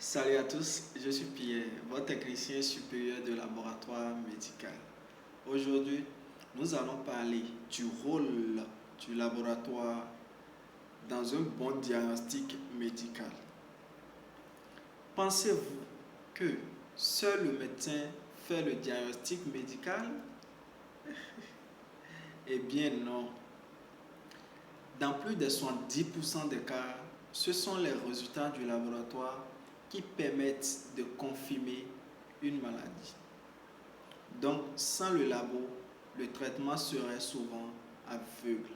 Salut à tous, je suis Pierre, votre technicien supérieur de laboratoire médical. Aujourd'hui, nous allons parler du rôle du laboratoire dans un bon diagnostic médical. Pensez-vous que seul le médecin fait le diagnostic médical? Eh bien non. Dans plus de 70% des cas, ce sont les résultats du laboratoire qui permettent de confirmer une maladie. Donc, sans le labo, le traitement serait souvent aveugle.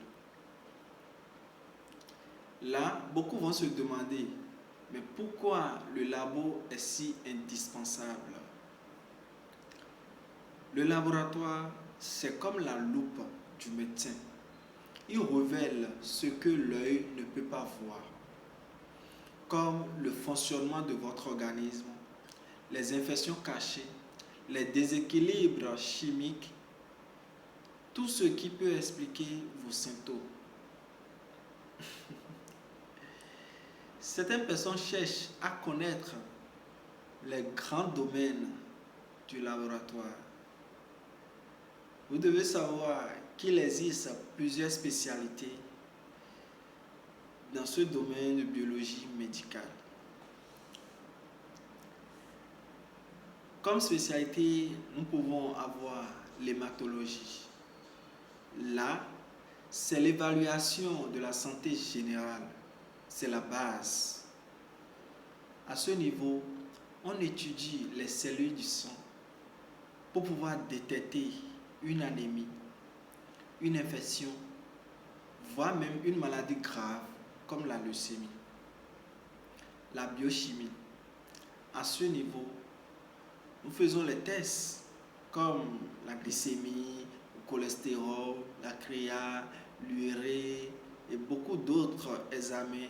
Là, beaucoup vont se demander, mais pourquoi le labo est si indispensable? Le laboratoire, c'est comme la loupe du médecin. Il révèle ce que l'œil ne peut pas voir, comme le fonctionnement de votre organisme, les infections cachées, les déséquilibres chimiques, tout ce qui peut expliquer vos symptômes. Certaines personnes cherchent à connaître les grands domaines du laboratoire. Vous devez savoir qu'il existe plusieurs spécialités dans ce domaine de biologie médicale. Comme spécialité, nous pouvons avoir l'hématologie. Là, c'est l'évaluation de la santé générale. C'est la base. À ce niveau, on étudie les cellules du sang pour pouvoir détecter une anémie, une infection, voire même une maladie grave comme la leucémie. La biochimie. À ce niveau, nous faisons les tests comme la glycémie, le cholestérol, la créa, l'urée et beaucoup d'autres examens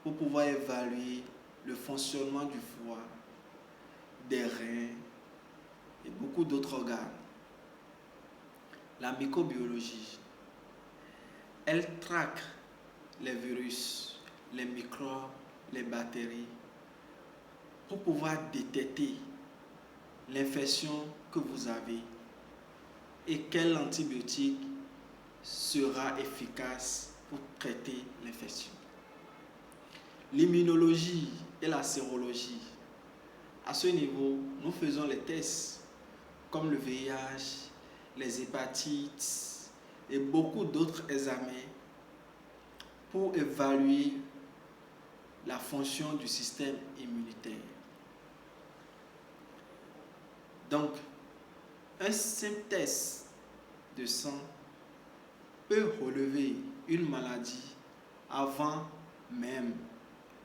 pour pouvoir évaluer le fonctionnement du foie, des reins et beaucoup d'autres organes. La microbiologie, elle traque les virus, les microbes, les bactéries pour pouvoir détecter l'infection que vous avez et quel antibiotique sera efficace pour traiter l'infection. L'immunologie et la sérologie. À ce niveau, nous faisons les tests comme le VIH, les hépatites et beaucoup d'autres examens pour évaluer la fonction du système immunitaire. Donc, un simple test de sang peut relever une maladie avant même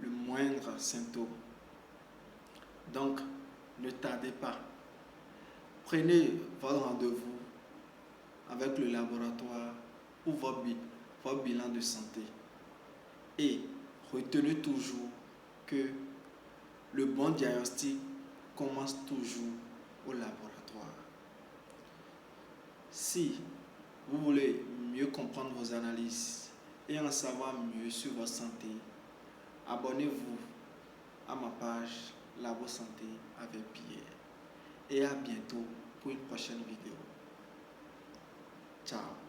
le moindre symptôme. Donc, ne tardez pas. Prenez votre rendez-vous avec le laboratoire pour votre bilan de santé. Et retenez toujours que le bon diagnostic commence toujours au laboratoire. Si vous voulez mieux comprendre vos analyses et en savoir mieux sur votre santé, abonnez-vous à ma page Labo Santé avec Pierre. Et à bientôt pour une prochaine vidéo. Ciao.